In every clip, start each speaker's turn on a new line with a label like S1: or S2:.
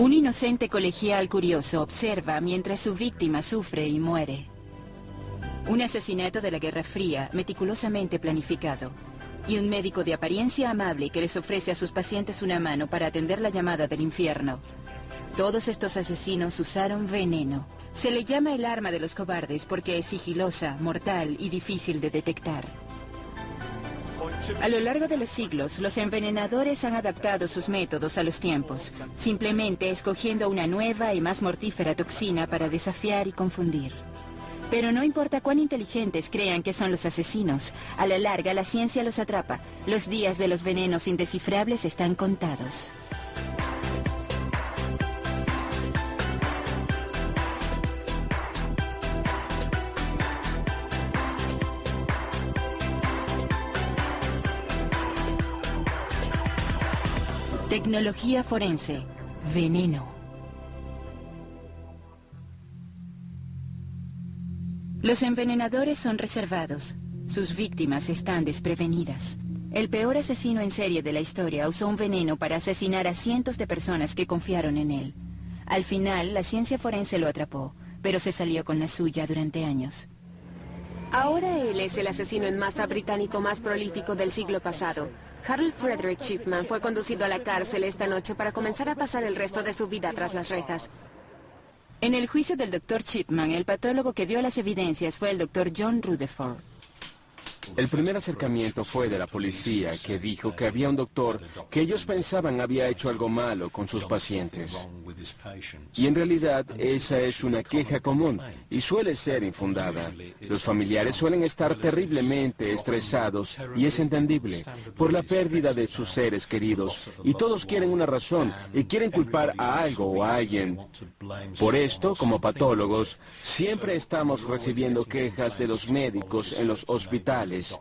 S1: Un inocente colegial curioso observa mientras su víctima sufre y muere. Un asesinato de la Guerra Fría, meticulosamente planificado. Y un médico de apariencia amable que les ofrece a sus pacientes una mano para atender la llamada del infierno. Todos estos asesinos usaron veneno. Se le llama el arma de los cobardes porque es sigilosa, mortal y difícil de detectar. A lo largo de los siglos, los envenenadores han adaptado sus métodos a los tiempos, simplemente escogiendo una nueva y más mortífera toxina para desafiar y confundir. Pero no importa cuán inteligentes crean que son los asesinos, a la larga la ciencia los atrapa. Los días de los venenos indescifrables están contados. Tecnología forense. Veneno. Los envenenadores son reservados. Sus víctimas están desprevenidas. El peor asesino en serie de la historia usó un veneno para asesinar a cientos de personas que confiaron en él. Al final, la ciencia forense lo atrapó, pero se salió con la suya durante años.
S2: Ahora él es el asesino en masa británico más prolífico del siglo pasado. Harold Frederick Chipman fue conducido a la cárcel esta noche para comenzar a pasar el resto de su vida tras las rejas.
S1: En el juicio del Dr. Chipman, el patólogo que dio las evidencias fue el Dr. John Rutherford.
S3: El primer acercamiento fue de la policía, que dijo que había un doctor que ellos pensaban había hecho algo malo con sus pacientes. Y en realidad esa es una queja común y suele ser infundada. Los familiares suelen estar terriblemente estresados y es entendible por la pérdida de sus seres queridos y todos quieren una razón y quieren culpar a algo o a alguien. Por esto, como patólogos, siempre estamos recibiendo quejas de los médicos en los hospitales,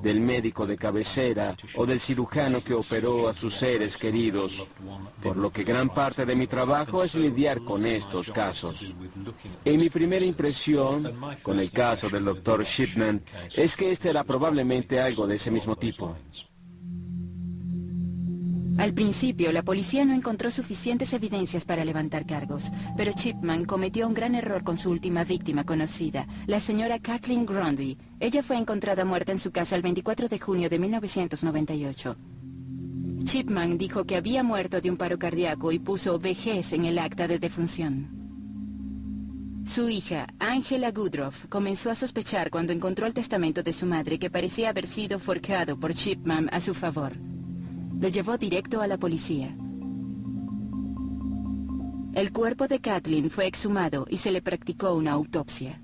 S3: del médico de cabecera o del cirujano que operó a sus seres queridos, por lo que gran parte de mi trabajo es lidiar con estos casos. En mi primera impresión con el caso del Dr. Chipman es que este era probablemente algo de ese mismo tipo.
S1: Al principio, la policía no encontró suficientes evidencias para levantar cargos, pero Chipman cometió un gran error con su última víctima conocida, la señora Kathleen Grundy. Ella fue encontrada muerta en su casa el 24 de junio de 1998. Chipman dijo que había muerto de un paro cardíaco y puso vejez en el acta de defunción. Su hija, Angela Goodruff, comenzó a sospechar cuando encontró el testamento de su madre que parecía haber sido forjado por Chipman a su favor. Lo llevó directo a la policía. El cuerpo de Kathleen fue exhumado y se le practicó una autopsia.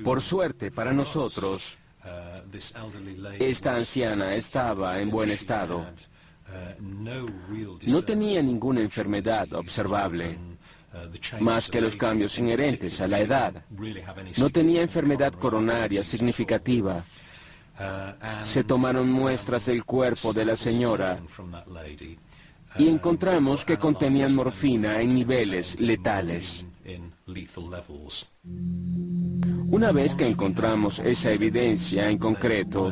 S3: Por suerte para nosotros, esta anciana estaba en buen estado. No tenía ninguna enfermedad observable, más que los cambios inherentes a la edad. No tenía enfermedad coronaria significativa. Se tomaron muestras del cuerpo de la señora y encontramos que contenían morfina en niveles letales. Una vez que encontramos esa evidencia en concreto,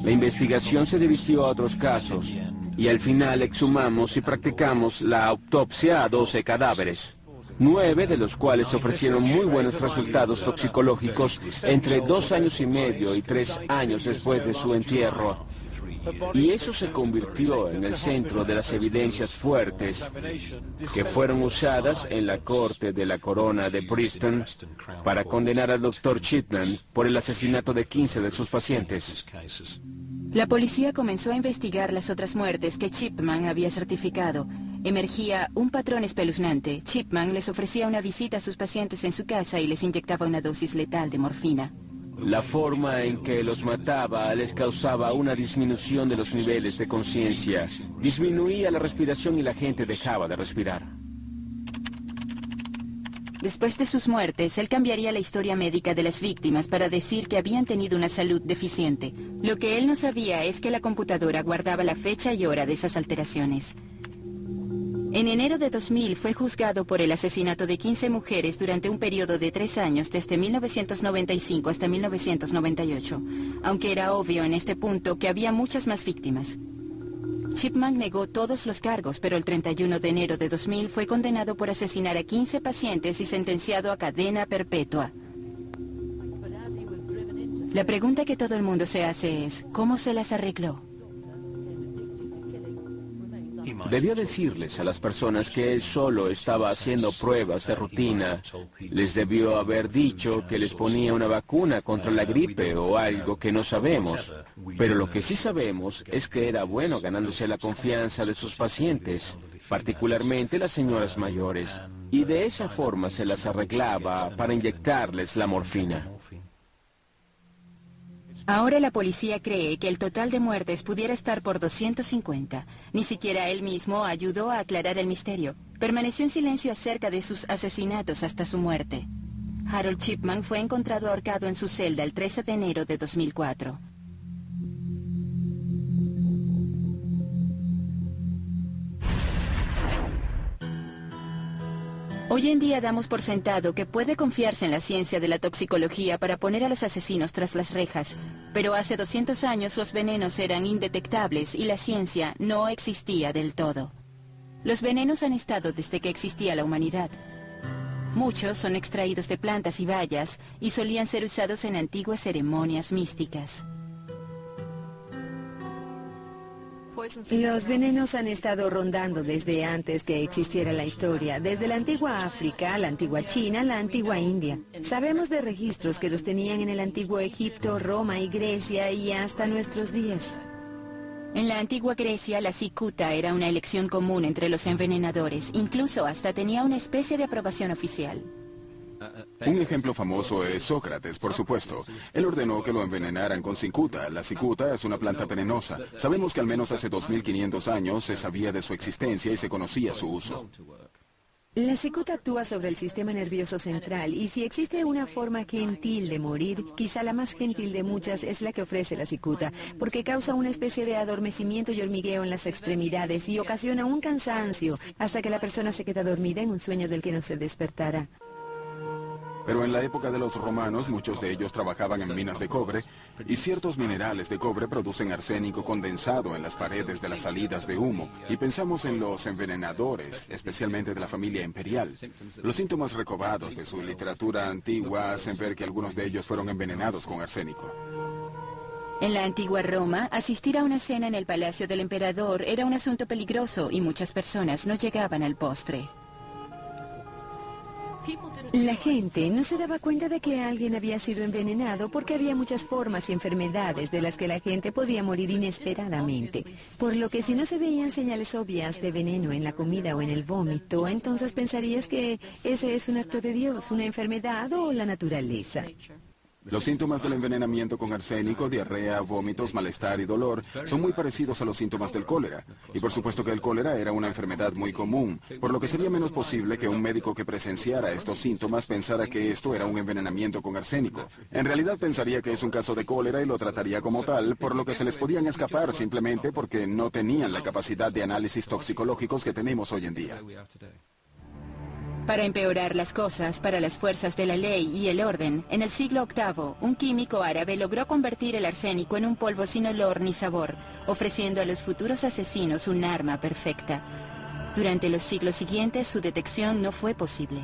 S3: la investigación se dirigió a otros casos y al final exhumamos y practicamos la autopsia a 12 cadáveres. 9 de los cuales ofrecieron muy buenos resultados toxicológicos entre 2 años y medio y 3 años después de su entierro. Y eso se convirtió en el centro de las evidencias fuertes que fueron usadas en la corte de la corona de Bristol para condenar al Dr. Chipman por el asesinato de 15 de sus pacientes.
S1: La policía comenzó a investigar las otras muertes que Chipman había certificado. Emergía un patrón espeluznante. Chipman les ofrecía una visita a sus pacientes en su casa y les inyectaba una dosis letal de morfina.
S3: La forma en que los mataba les causaba una disminución de los niveles de conciencia. Disminuía la respiración y la gente dejaba de respirar.
S1: Después de sus muertes, él cambiaría la historia médica de las víctimas para decir que habían tenido una salud deficiente. Lo que él no sabía es que la computadora guardaba la fecha y hora de esas alteraciones. En enero de 2000 fue juzgado por el asesinato de 15 mujeres durante un periodo de 3 años, desde 1995 hasta 1998, aunque era obvio en este punto que había muchas más víctimas. Chipman negó todos los cargos, pero el 31 de enero de 2000 fue condenado por asesinar a 15 pacientes y sentenciado a cadena perpetua. La pregunta que todo el mundo se hace es, ¿cómo se las arregló?
S3: Debió decirles a las personas que él solo estaba haciendo pruebas de rutina. Les debió haber dicho que les ponía una vacuna contra la gripe o algo que no sabemos. Pero lo que sí sabemos es que era bueno ganándose la confianza de sus pacientes, particularmente las señoras mayores. Y de esa forma se las arreglaba para inyectarles la morfina.
S1: Ahora la policía cree que el total de muertes pudiera estar por 250. Ni siquiera él mismo ayudó a aclarar el misterio. Permaneció en silencio acerca de sus asesinatos hasta su muerte. Harold Chipman fue encontrado ahorcado en su celda el 13 de enero de 2004. Hoy en día damos por sentado que puede confiarse en la ciencia de la toxicología para poner a los asesinos tras las rejas, pero hace 200 años los venenos eran indetectables y la ciencia no existía del todo. Los venenos han estado desde que existía la humanidad. Muchos son extraídos de plantas y bayas y solían ser usados en antiguas ceremonias místicas.
S4: Los venenos han estado rondando desde antes que existiera la historia, desde la antigua África, la antigua China, la antigua India. Sabemos de registros que los tenían en el antiguo Egipto, Roma y Grecia y hasta nuestros días.
S1: En la antigua Grecia, la cicuta era una elección común entre los envenenadores, incluso hasta tenía una especie de aprobación oficial.
S5: Un ejemplo famoso es Sócrates, por supuesto. Él ordenó que lo envenenaran con cicuta. La cicuta es una planta venenosa. Sabemos que al menos hace 2500 años se sabía de su existencia y se conocía su uso.
S4: La cicuta actúa sobre el sistema nervioso central y si existe una forma gentil de morir, quizá la más gentil de muchas es la que ofrece la cicuta, porque causa una especie de adormecimiento y hormigueo en las extremidades y ocasiona un cansancio hasta que la persona se queda dormida en un sueño del que no se despertará.
S5: Pero en la época de los romanos, muchos de ellos trabajaban en minas de cobre, y ciertos minerales de cobre producen arsénico condensado en las paredes de las salidas de humo, y pensamos en los envenenadores, especialmente de la familia imperial. Los síntomas recobados de su literatura antigua hacen ver que algunos de ellos fueron envenenados con arsénico.
S1: En la antigua Roma, asistir a una cena en el palacio del emperador era un asunto peligroso y muchas personas no llegaban al postre.
S4: La gente no se daba cuenta de que alguien había sido envenenado porque había muchas formas y enfermedades de las que la gente podía morir inesperadamente. Por lo que si no se veían señales obvias de veneno en la comida o en el vómito, entonces pensarías que ese es un acto de Dios, una enfermedad o la naturaleza.
S5: Los síntomas del envenenamiento con arsénico, diarrea, vómitos, malestar y dolor son muy parecidos a los síntomas del cólera. Y por supuesto que el cólera era una enfermedad muy común, por lo que sería menos posible que un médico que presenciara estos síntomas pensara que esto era un envenenamiento con arsénico. En realidad pensaría que es un caso de cólera y lo trataría como tal, por lo que se les podían escapar simplemente porque no tenían la capacidad de análisis toxicológicos que tenemos hoy en día.
S1: Para empeorar las cosas para las fuerzas de la ley y el orden, en el siglo VIII, un químico árabe logró convertir el arsénico en un polvo sin olor ni sabor, ofreciendo a los futuros asesinos un arma perfecta. Durante los siglos siguientes, su detección no fue posible.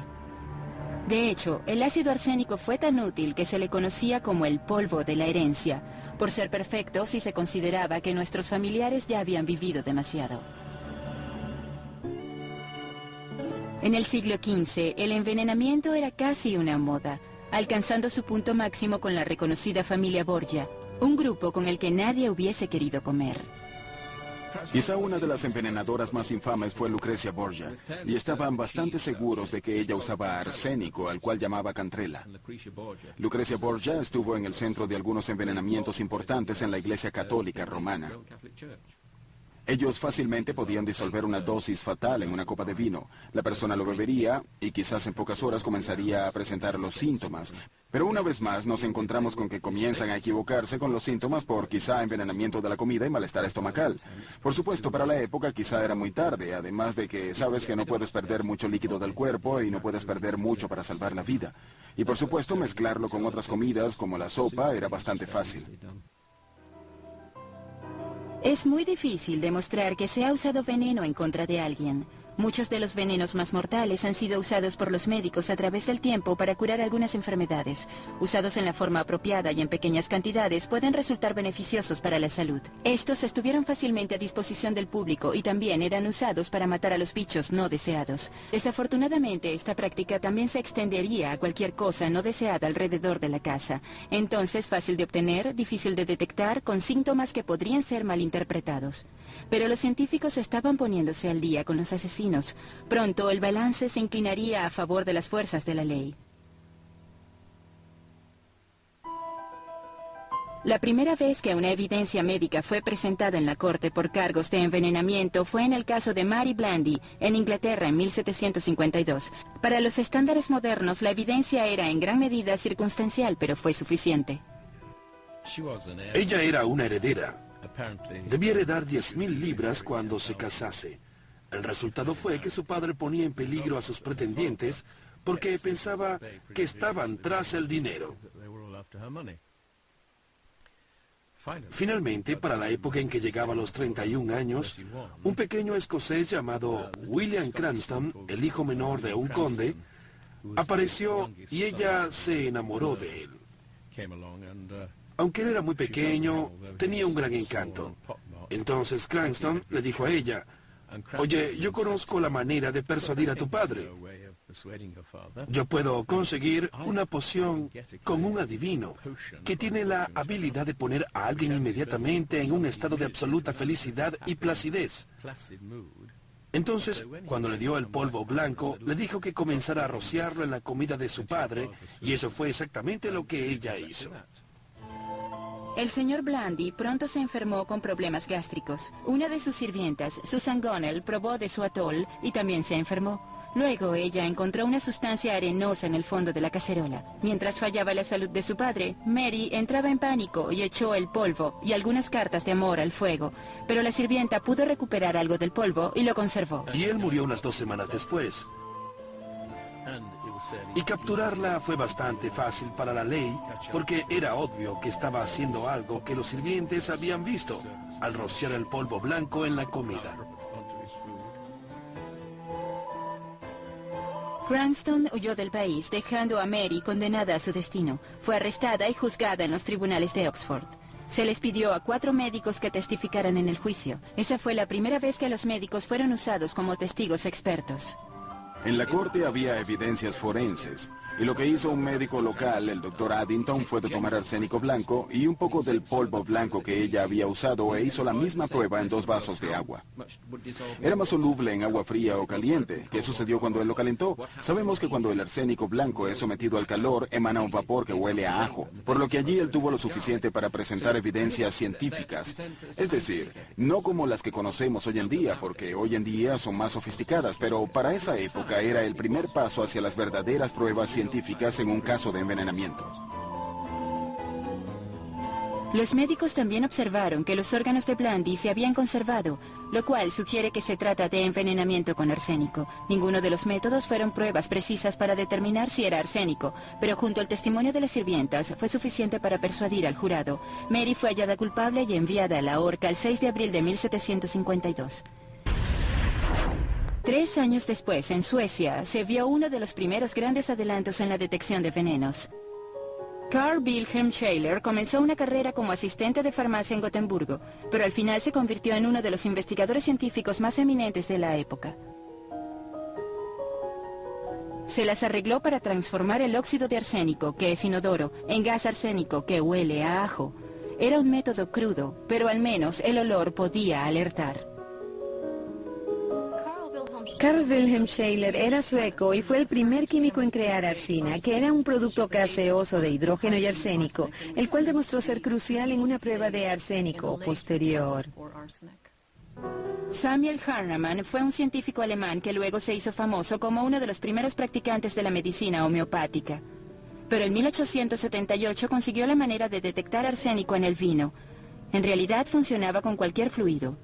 S1: De hecho, el ácido arsénico fue tan útil que se le conocía como el polvo de la herencia, por ser perfecto si se consideraba que nuestros familiares ya habían vivido demasiado. En el siglo XV, el envenenamiento era casi una moda, alcanzando su punto máximo con la reconocida familia Borgia, un grupo con el que nadie hubiese querido comer.
S5: Quizá una de las envenenadoras más infames fue Lucrecia Borgia, y estaban bastante seguros de que ella usaba arsénico, al cual llamaba cantrela. Lucrecia Borgia estuvo en el centro de algunos envenenamientos importantes en la Iglesia Católica Romana. Ellos fácilmente podían disolver una dosis fatal en una copa de vino. La persona lo bebería y quizás en pocas horas comenzaría a presentar los síntomas. Pero una vez más nos encontramos con que comienzan a equivocarse con los síntomas por quizá envenenamiento de la comida y malestar estomacal. Por supuesto, para la época quizá era muy tarde, además de que sabes que no puedes perder mucho líquido del cuerpo y no puedes perder mucho para salvar la vida. Y por supuesto, mezclarlo con otras comidas como la sopa era bastante fácil.
S1: Es muy difícil demostrar que se ha usado veneno en contra de alguien. Muchos de los venenos más mortales han sido usados por los médicos a través del tiempo para curar algunas enfermedades. Usados en la forma apropiada y en pequeñas cantidades, pueden resultar beneficiosos para la salud. Estos estuvieron fácilmente a disposición del público y también eran usados para matar a los bichos no deseados. Desafortunadamente, esta práctica también se extendería a cualquier cosa no deseada alrededor de la casa. Entonces, fácil de obtener, difícil de detectar, con síntomas que podrían ser malinterpretados. Pero los científicos estaban poniéndose al día con los asesinos. Pronto el balance se inclinaría a favor de las fuerzas de la ley. La primera vez que una evidencia médica fue presentada en la corte por cargos de envenenamiento fue en el caso de Mary Blandy, en Inglaterra, en 1752. Para los estándares modernos, la evidencia era en gran medida circunstancial, pero fue suficiente.
S6: Ella era una heredera. Debía heredar 10.000 libras cuando se casase. El resultado fue que su padre ponía en peligro a sus pretendientes porque pensaba que estaban tras el dinero. Finalmente, para la época en que llegaba a los 31 años, un pequeño escocés llamado William Cranston, el hijo menor de un conde, apareció y ella se enamoró de él. Aunque él era muy pequeño, tenía un gran encanto. Entonces Cranston le dijo a ella: «Oye, yo conozco la manera de persuadir a tu padre. Yo puedo conseguir una poción con un adivino que tiene la habilidad de poner a alguien inmediatamente en un estado de absoluta felicidad y placidez». Entonces, cuando le dio el polvo blanco, le dijo que comenzara a rociarlo en la comida de su padre, y eso fue exactamente lo que ella hizo.
S1: El señor Blandy pronto se enfermó con problemas gástricos. Una de sus sirvientas, Susan Gunnell, probó de su atol y también se enfermó. Luego ella encontró una sustancia arenosa en el fondo de la cacerola. Mientras fallaba la salud de su padre, Mary entraba en pánico y echó el polvo y algunas cartas de amor al fuego. Pero la sirvienta pudo recuperar algo del polvo y lo conservó.
S6: Y él murió unas 2 semanas después. Y capturarla fue bastante fácil para la ley, porque era obvio que estaba haciendo algo que los sirvientes habían visto, al rociar el polvo blanco en la comida.
S1: Cranston huyó del país, dejando a Mary condenada a su destino. Fue arrestada y juzgada en los tribunales de Oxford. Se les pidió a 4 médicos que testificaran en el juicio. Esa fue la primera vez que los médicos fueron usados como testigos expertos.
S5: En la corte había evidencias forenses, y lo que hizo un médico local, el Dr. Addington, fue de tomar arsénico blanco y un poco del polvo blanco que ella había usado e hizo la misma prueba en 2 vasos de agua. Era más soluble en agua fría o caliente. ¿Qué sucedió cuando él lo calentó? Sabemos que cuando el arsénico blanco es sometido al calor, emana un vapor que huele a ajo, por lo que allí él tuvo lo suficiente para presentar evidencias científicas. Es decir, no como las que conocemos hoy en día, porque hoy en día son más sofisticadas, pero para esa época era el primer paso hacia las verdaderas pruebas científicas en un caso de envenenamiento.
S1: Los médicos también observaron que los órganos de Blandy se habían conservado, lo cual sugiere que se trata de envenenamiento con arsénico. Ninguno de los métodos fueron pruebas precisas para determinar si era arsénico, pero junto al testimonio de las sirvientas fue suficiente para persuadir al jurado. Mary fue hallada culpable y enviada a la horca el 6 de abril de 1752. 3 años después, en Suecia, se vio uno de los primeros grandes adelantos en la detección de venenos. Carl Wilhelm Scheele comenzó una carrera como asistente de farmacia en Gotemburgo, pero al final se convirtió en uno de los investigadores científicos más eminentes de la época. Se las arregló para transformar el óxido de arsénico, que es inodoro, en gas arsénico, que huele a ajo. Era un método crudo, pero al menos el olor podía alertar.
S4: Carl Wilhelm Scheele era sueco y fue el primer químico en crear arsina, que era un producto gaseoso de hidrógeno y arsénico, el cual demostró ser crucial en una prueba de arsénico posterior.
S1: Samuel Hahnemann fue un científico alemán que luego se hizo famoso como uno de los primeros practicantes de la medicina homeopática. Pero en 1878 consiguió la manera de detectar arsénico en el vino. En realidad funcionaba con cualquier fluido.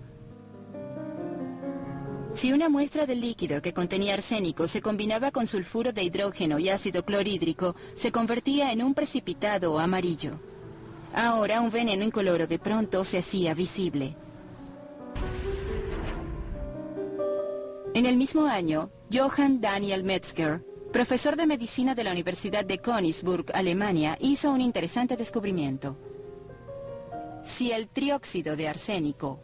S1: Si una muestra del líquido que contenía arsénico se combinaba con sulfuro de hidrógeno y ácido clorhídrico, se convertía en un precipitado amarillo. Ahora un veneno incoloro de pronto se hacía visible. En el mismo año, Johann Daniel Metzger, profesor de medicina de la Universidad de Königsburg, Alemania, hizo un interesante descubrimiento. Si el trióxido de arsénico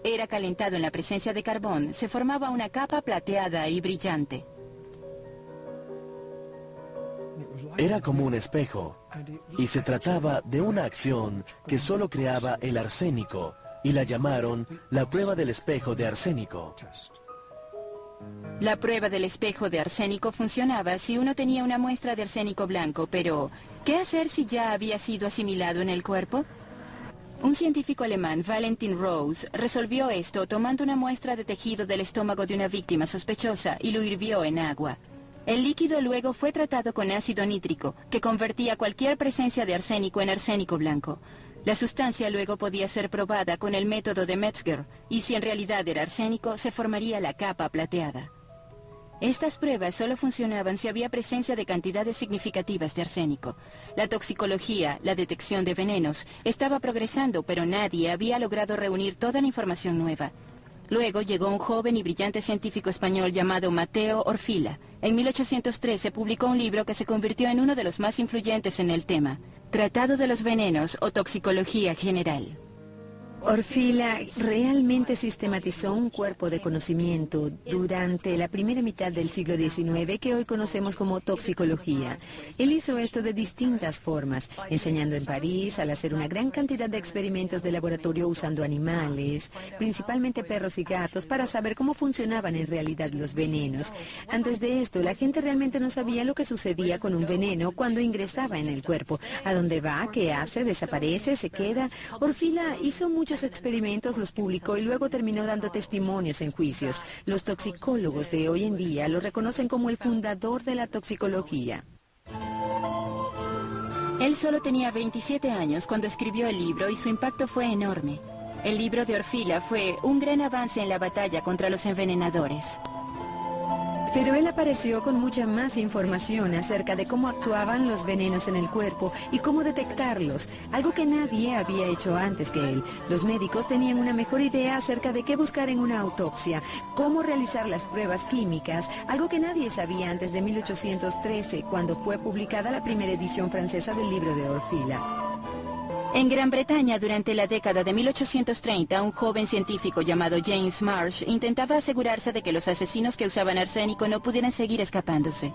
S1: era calentado en la presencia de carbón, se formaba una capa plateada y brillante.
S7: Era como un espejo, y se trataba de una acción que solo creaba el arsénico, y la llamaron la prueba del espejo de arsénico.
S1: La prueba del espejo de arsénico funcionaba si uno tenía una muestra de arsénico blanco, pero ¿qué hacer si ya había sido asimilado en el cuerpo? Un científico alemán, Valentin Rose, resolvió esto tomando una muestra de tejido del estómago de una víctima sospechosa y lo hirvió en agua. El líquido luego fue tratado con ácido nítrico, que convertía cualquier presencia de arsénico en arsénico blanco. La sustancia luego podía ser probada con el método de Metzger, y si en realidad era arsénico, se formaría la capa plateada. Estas pruebas solo funcionaban si había presencia de cantidades significativas de arsénico. La toxicología, la detección de venenos, estaba progresando, pero nadie había logrado reunir toda la información nueva. Luego llegó un joven y brillante científico español llamado Mateo Orfila. En 1813 publicó un libro que se convirtió en uno de los más influyentes en el tema, Tratado de los Venenos o Toxicología General.
S4: Orfila realmente sistematizó un cuerpo de conocimiento durante la primera mitad del siglo XIX que hoy conocemos como toxicología. Él hizo esto de distintas formas, enseñando en París al hacer una gran cantidad de experimentos de laboratorio usando animales, principalmente perros y gatos, para saber cómo funcionaban en realidad los venenos. Antes de esto, la gente realmente no sabía lo que sucedía con un veneno cuando ingresaba en el cuerpo. ¿A dónde va? ¿Qué hace? ¿Desaparece? ¿Se queda? Orfila hizo muchos experimentos, los publicó y luego terminó dando testimonios en juicios. Los toxicólogos de hoy en día lo reconocen como el fundador de la toxicología.
S1: Él solo tenía 27 años cuando escribió el libro y su impacto fue enorme. El libro de Orfila fue un gran avance en la batalla contra los envenenadores.
S4: Pero él apareció con mucha más información acerca de cómo actuaban los venenos en el cuerpo y cómo detectarlos, algo que nadie había hecho antes que él. Los médicos tenían una mejor idea acerca de qué buscar en una autopsia, cómo realizar las pruebas químicas, algo que nadie sabía antes de 1813, cuando fue publicada la primera edición francesa del libro de Orfila.
S1: En Gran Bretaña, durante la década de 1830, un joven científico llamado James Marsh intentaba asegurarse de que los asesinos que usaban arsénico no pudieran seguir escapándose.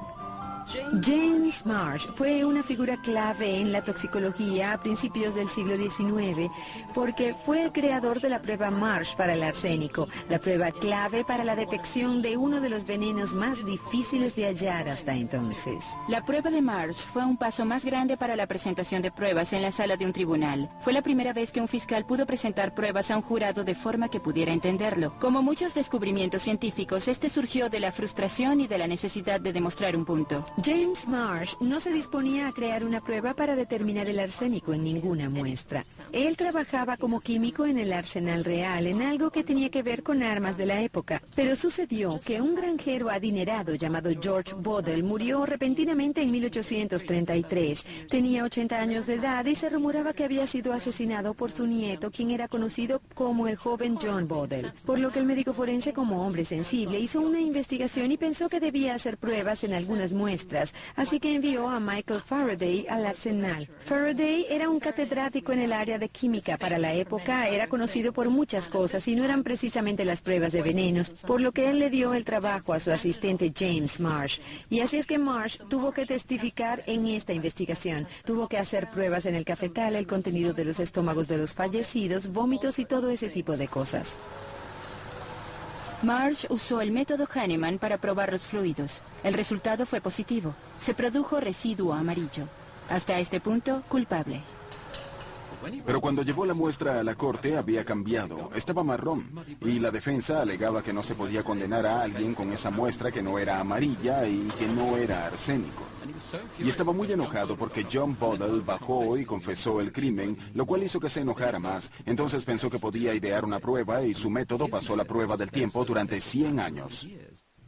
S4: James Marsh fue una figura clave en la toxicología a principios del siglo XIX porque fue el creador de la prueba Marsh para el arsénico, la prueba clave para la detección de uno de los venenos más difíciles de hallar hasta entonces.
S1: La prueba de Marsh fue un paso más grande para la presentación de pruebas en la sala de un tribunal. Fue la primera vez que un fiscal pudo presentar pruebas a un jurado de forma que pudiera entenderlo. Como muchos descubrimientos científicos, este surgió de la frustración y de la necesidad de demostrar un punto.
S4: James Marsh no se disponía a crear una prueba para determinar el arsénico en ninguna muestra. Él trabajaba como químico en el Arsenal Real, en algo que tenía que ver con armas de la época. Pero sucedió que un granjero adinerado llamado George Bodell murió repentinamente en 1833. Tenía 80 años de edad y se rumoraba que había sido asesinado por su nieto, quien era conocido como el joven John Bodell. Por lo que el médico forense, como hombre sensible, hizo una investigación y pensó que debía hacer pruebas en algunas muestras. Así que envió a Michael Faraday al Arsenal. Faraday era un catedrático en el área de química para la época, era conocido por muchas cosas y no eran precisamente las pruebas de venenos, por lo que él le dio el trabajo a su asistente James Marsh. Y así es que Marsh tuvo que testificar en esta investigación. Tuvo que hacer pruebas en el cafetal, el contenido de los estómagos de los fallecidos, vómitos y todo ese tipo de cosas.
S1: Marsh usó el método Hahnemann para probar los fluidos. El resultado fue positivo. Se produjo residuo amarillo. Hasta este punto, culpable.
S5: Pero cuando llevó la muestra a la corte había cambiado, estaba marrón, y la defensa alegaba que no se podía condenar a alguien con esa muestra que no era amarilla y que no era arsénico. Y estaba muy enojado porque John Bodell bajó y confesó el crimen, lo cual hizo que se enojara más. Entonces pensó que podía idear una prueba y su método pasó la prueba del tiempo durante 100 años.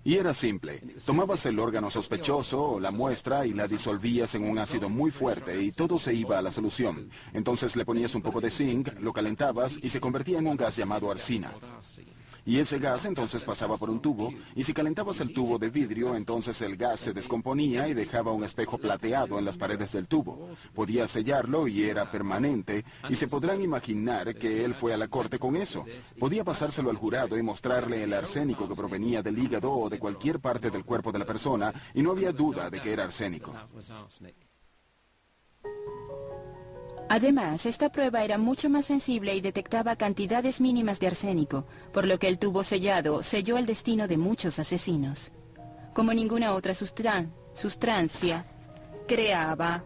S5: Y era simple. Tomabas el órgano sospechoso o la muestra y la disolvías en un ácido muy fuerte y todo se iba a la solución. Entonces le ponías un poco de zinc, lo calentabas y se convertía en un gas llamado arsina. Y ese gas entonces pasaba por un tubo, y si calentabas el tubo de vidrio, entonces el gas se descomponía y dejaba un espejo plateado en las paredes del tubo. Podía sellarlo y era permanente, y se podrán imaginar que él fue a la corte con eso. Podía pasárselo al jurado y mostrarle el arsénico que provenía del hígado o de cualquier parte del cuerpo de la persona, y no había duda de que era arsénico.
S1: Además, esta prueba era mucho más sensible y detectaba cantidades mínimas de arsénico, por lo que el tubo sellado selló el destino de muchos asesinos. Como ninguna otra sustancia, creaba...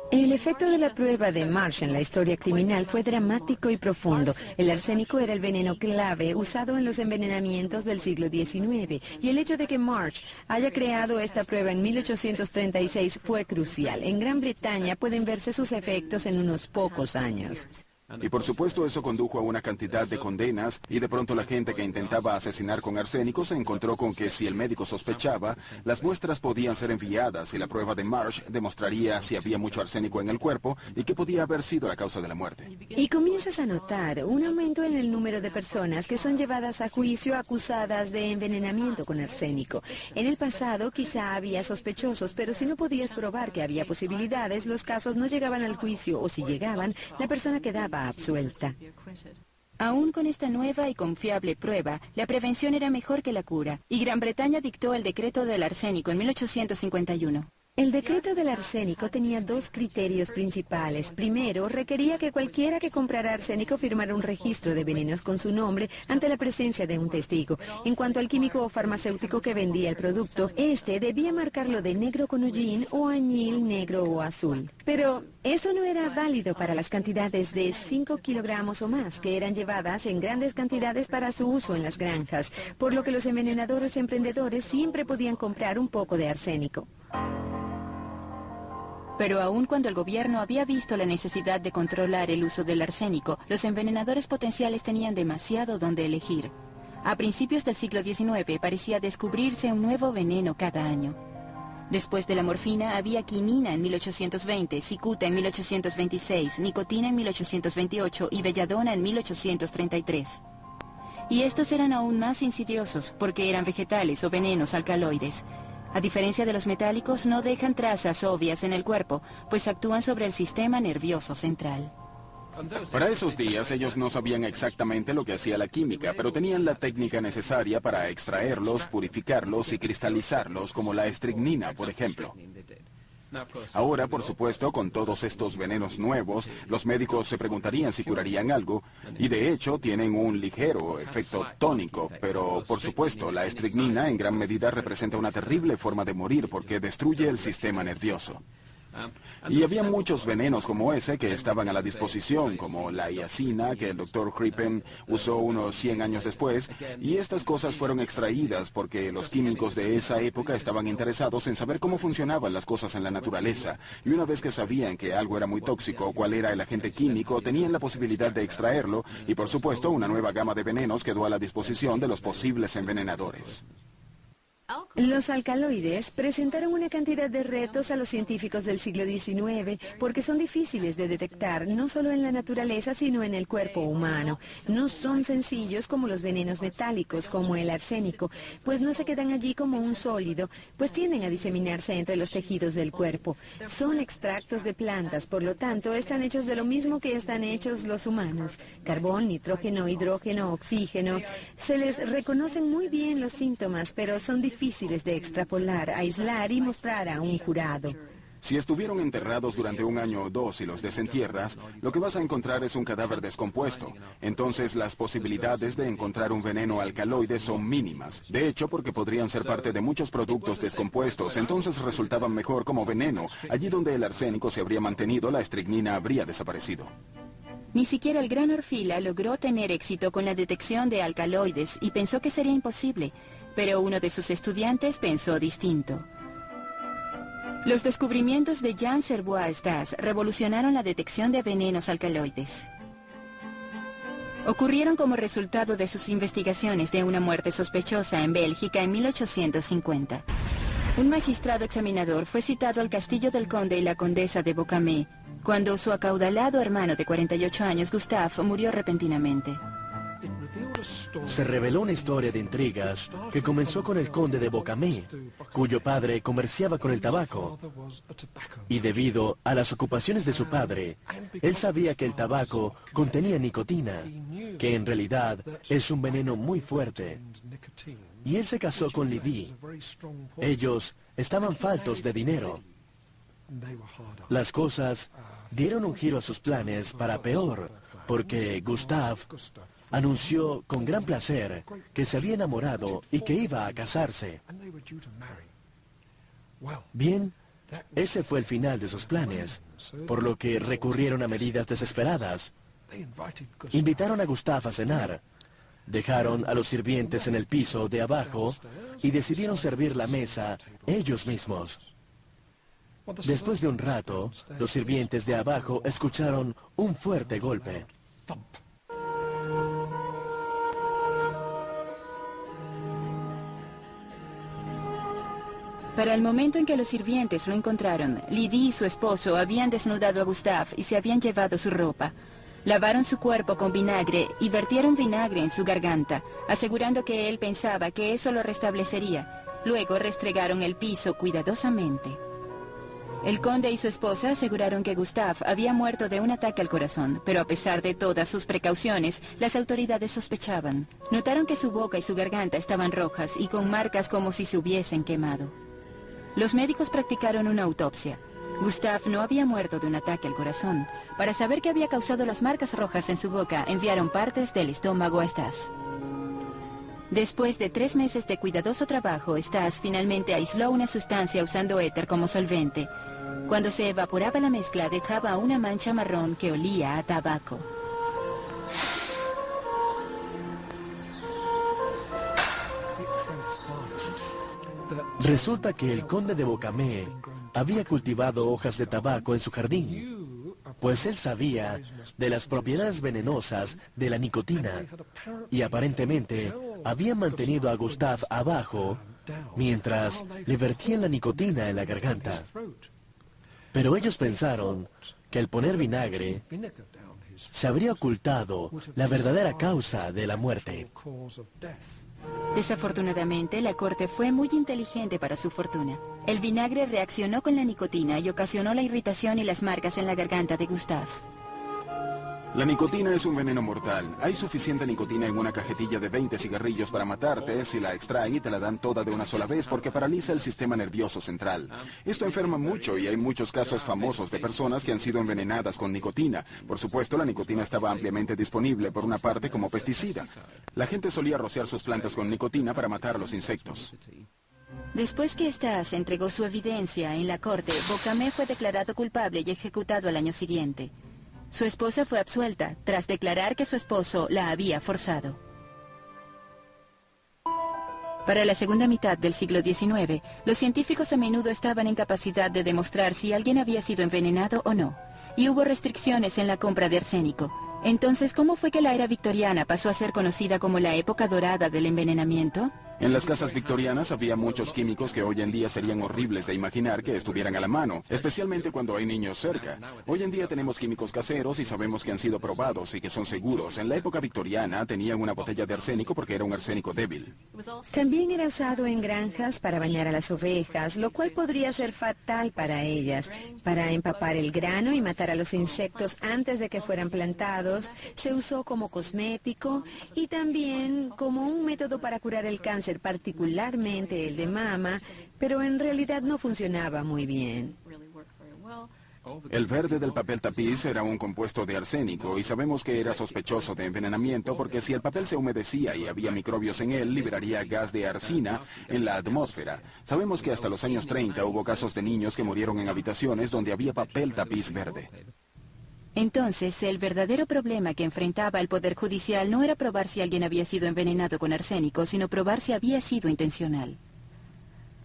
S4: El efecto de la prueba de Marsh en la historia criminal fue dramático y profundo. El arsénico era el veneno clave usado en los envenenamientos del siglo XIX, y el hecho de que Marsh haya creado esta prueba en 1836 fue crucial. En Gran Bretaña pueden verse sus efectos en unos pocos años.
S5: Y por supuesto eso condujo a una cantidad de condenas, y de pronto la gente que intentaba asesinar con arsénico se encontró con que si el médico sospechaba, las muestras podían ser enviadas y la prueba de Marsh demostraría si había mucho arsénico en el cuerpo y qué podía haber sido la causa de la muerte.
S4: Y comienzas a notar un aumento en el número de personas que son llevadas a juicio acusadas de envenenamiento con arsénico. En el pasado quizá había sospechosos, pero si no podías probar que había posibilidades, los casos no llegaban al juicio, o si llegaban, la persona quedaba absuelta.
S1: Aún con esta nueva y confiable prueba, la prevención era mejor que la cura, y Gran Bretaña dictó el decreto del arsénico en 1851.
S4: El decreto del arsénico tenía dos criterios principales. Primero, requería que cualquiera que comprara arsénico firmara un registro de venenos con su nombre ante la presencia de un testigo. En cuanto al químico o farmacéutico que vendía el producto, este debía marcarlo de negro con hollín o añil negro o azul. Pero esto no era válido para las cantidades de 5 kilogramos o más, que eran llevadas en grandes cantidades para su uso en las granjas, por lo que los envenenadores emprendedores siempre podían comprar un poco de arsénico.
S1: Pero aun cuando el gobierno había visto la necesidad de controlar el uso del arsénico, los envenenadores potenciales tenían demasiado donde elegir. A principios del siglo XIX parecía descubrirse un nuevo veneno cada año. Después de la morfina había quinina en 1820, cicuta en 1826, nicotina en 1828 y belladona en 1833. Y estos eran aún más insidiosos porque eran vegetales o venenos alcaloides. A diferencia de los metálicos, no dejan trazas obvias en el cuerpo, pues actúan sobre el sistema nervioso central.
S5: Para esos días ellos no sabían exactamente lo que hacía la química, pero tenían la técnica necesaria para extraerlos, purificarlos y cristalizarlos, como la estricnina, por ejemplo. Ahora, por supuesto, con todos estos venenos nuevos, los médicos se preguntarían si curarían algo, y de hecho tienen un ligero efecto tónico, pero por supuesto la estricnina en gran medida representa una terrible forma de morir porque destruye el sistema nervioso. Y había muchos venenos como ese que estaban a la disposición, como la hiacina, que el Dr. Crippen usó unos 100 años después, y estas cosas fueron extraídas porque los químicos de esa época estaban interesados en saber cómo funcionaban las cosas en la naturaleza, y una vez que sabían que algo era muy tóxico o cuál era el agente químico, tenían la posibilidad de extraerlo, y por supuesto una nueva gama de venenos quedó a la disposición de los posibles envenenadores.
S4: Los alcaloides presentaron una cantidad de retos a los científicos del siglo XIX porque son difíciles de detectar no solo en la naturaleza sino en el cuerpo humano. No son sencillos como los venenos metálicos, como el arsénico, pues no se quedan allí como un sólido, pues tienden a diseminarse entre los tejidos del cuerpo. Son extractos de plantas, por lo tanto están hechos de lo mismo que están hechos los humanos: carbón, nitrógeno, hidrógeno, oxígeno. Se les reconocen muy bien los síntomas, pero son difíciles de extrapolar, aislar y mostrar a un jurado.
S5: Si estuvieron enterrados durante un año o dos y los desentierras, lo que vas a encontrar es un cadáver descompuesto. Entonces las posibilidades de encontrar un veneno alcaloide son mínimas. De hecho, porque podrían ser parte de muchos productos descompuestos, entonces resultaban mejor como veneno. Allí donde el arsénico se habría mantenido, la estricnina habría desaparecido.
S1: Ni siquiera el gran Orfila logró tener éxito con la detección de alcaloides y pensó que sería imposible, pero uno de sus estudiantes pensó distinto. Los descubrimientos de Jan Servois Stas revolucionaron la detección de venenos alcaloides. Ocurrieron como resultado de sus investigaciones de una muerte sospechosa en Bélgica en 1850. Un magistrado examinador fue citado al castillo del conde y la condesa de Bocamé, cuando su acaudalado hermano de 48 años, Gustave, murió repentinamente.
S7: se reveló una historia de intrigas que comenzó con el conde de Bocamé, cuyo padre comerciaba con el tabaco. Y debido a las ocupaciones de su padre, él sabía que el tabaco contenía nicotina, que en realidad es un veneno muy fuerte. Y él se casó con Lydie. Ellos estaban faltos de dinero. Las cosas dieron un giro a sus planes para peor, porque Gustave anunció con gran placer que se había enamorado y que iba a casarse. Bien, ese fue el final de sus planes, por lo que recurrieron a medidas desesperadas. Invitaron a Gustave a cenar, dejaron a los sirvientes en el piso de abajo y decidieron servir la mesa ellos mismos. Después de un rato, los sirvientes de abajo escucharon un fuerte golpe.
S1: Para el momento en que los sirvientes lo encontraron, Lydie y su esposo habían desnudado a Gustave y se habían llevado su ropa. Lavaron su cuerpo con vinagre y vertieron vinagre en su garganta, asegurando que él pensaba que eso lo restablecería. Luego restregaron el piso cuidadosamente. El conde y su esposa aseguraron que Gustave había muerto de un ataque al corazón, pero a pesar de todas sus precauciones, las autoridades sospechaban. Notaron que su boca y su garganta estaban rojas y con marcas como si se hubiesen quemado. Los médicos practicaron una autopsia. Gustave no había muerto de un ataque al corazón. Para saber qué había causado las marcas rojas en su boca, enviaron partes del estómago a Stas. Después de 3 meses de cuidadoso trabajo, Stas finalmente aisló una sustancia usando éter como solvente. Cuando se evaporaba la mezcla, dejaba una mancha marrón que olía a tabaco.
S7: Resulta que el conde de Bocamé había cultivado hojas de tabaco en su jardín, pues él sabía de las propiedades venenosas de la nicotina y aparentemente había mantenido a Gustave abajo mientras le vertían la nicotina en la garganta. Pero ellos pensaron que al poner vinagre se habría ocultado la verdadera causa de la muerte.
S1: Desafortunadamente, la corte fue muy inteligente para su fortuna. El vinagre reaccionó con la nicotina y ocasionó la irritación y las marcas en la garganta de Gustave.
S5: La nicotina es un veneno mortal. Hay suficiente nicotina en una cajetilla de 20 cigarrillos para matarte si la extraen y te la dan toda de una sola vez porque paraliza el sistema nervioso central. Esto enferma mucho y hay muchos casos famosos de personas que han sido envenenadas con nicotina. Por supuesto, la nicotina estaba ampliamente disponible por una parte como pesticida. La gente solía rociar sus plantas con nicotina para matar a los insectos.
S1: Después que Stas entregó su evidencia en la corte, Bocamé fue declarado culpable y ejecutado al año siguiente. Su esposa fue absuelta, tras declarar que su esposo la había forzado. Para la segunda mitad del siglo XIX, los científicos a menudo estaban en capacidad de demostrar si alguien había sido envenenado o no, y hubo restricciones en la compra de arsénico. Entonces, ¿cómo fue que la era victoriana pasó a ser conocida como la época dorada del envenenamiento?
S5: En las casas victorianas había muchos químicos que hoy en día serían horribles de imaginar que estuvieran a la mano, especialmente cuando hay niños cerca. Hoy en día tenemos químicos caseros y sabemos que han sido probados y que son seguros. En la época victoriana tenían una botella de arsénico porque era un arsénico débil.
S4: También era usado en granjas para bañar a las ovejas, lo cual podría ser fatal para ellas. Para empapar el grano y matar a los insectos antes de que fueran plantados, se usó como cosmético y también como un método para curar el cáncer, particularmente el de mama, pero en realidad no funcionaba muy bien.
S5: El verde del papel tapiz era un compuesto de arsénico y sabemos que era sospechoso de envenenamiento porque si el papel se humedecía y había microbios en él, liberaría gas de arsina en la atmósfera. Sabemos que hasta los años 30 hubo casos de niños que murieron en habitaciones donde había papel tapiz verde.
S1: Entonces, el verdadero problema que enfrentaba el Poder Judicial no era probar si alguien había sido envenenado con arsénico, sino probar si había sido intencional.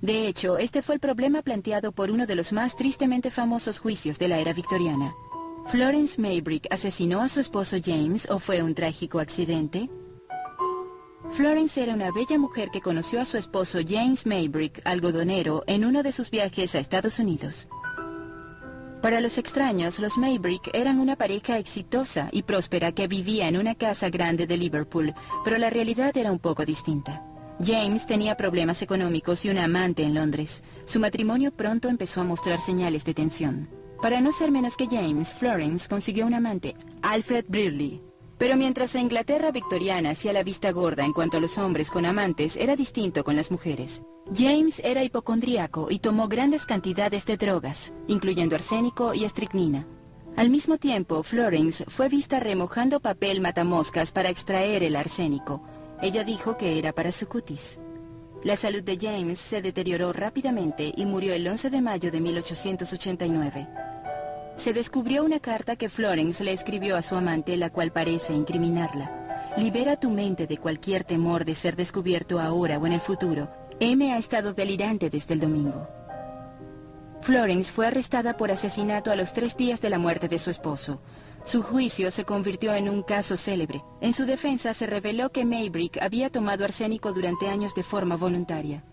S1: De hecho, este fue el problema planteado por uno de los más tristemente famosos juicios de la era victoriana. ¿Florence Maybrick asesinó a su esposo James o fue un trágico accidente? Florence era una bella mujer que conoció a su esposo James Maybrick, algodonero, en uno de sus viajes a Estados Unidos. Para los extraños, los Maybrick eran una pareja exitosa y próspera que vivía en una casa grande de Liverpool, pero la realidad era un poco distinta. James tenía problemas económicos y una amante en Londres. Su matrimonio pronto empezó a mostrar señales de tensión. Para no ser menos que James, Florence consiguió un amante, Alfred Brearley. Pero mientras la Inglaterra victoriana hacía la vista gorda en cuanto a los hombres con amantes, era distinto con las mujeres. James era hipocondríaco y tomó grandes cantidades de drogas, incluyendo arsénico y estricnina. Al mismo tiempo, Florence fue vista remojando papel matamoscas para extraer el arsénico. Ella dijo que era para su cutis. La salud de James se deterioró rápidamente y murió el 11 de mayo de 1889. Se descubrió una carta que Florence le escribió a su amante, la cual parece incriminarla. Libera tu mente de cualquier temor de ser descubierto ahora o en el futuro. M ha estado delirante desde el domingo. Florence fue arrestada por asesinato a los 3 días de la muerte de su esposo. Su juicio se convirtió en un caso célebre. En su defensa se reveló que Maybrick había tomado arsénico durante años de forma voluntaria.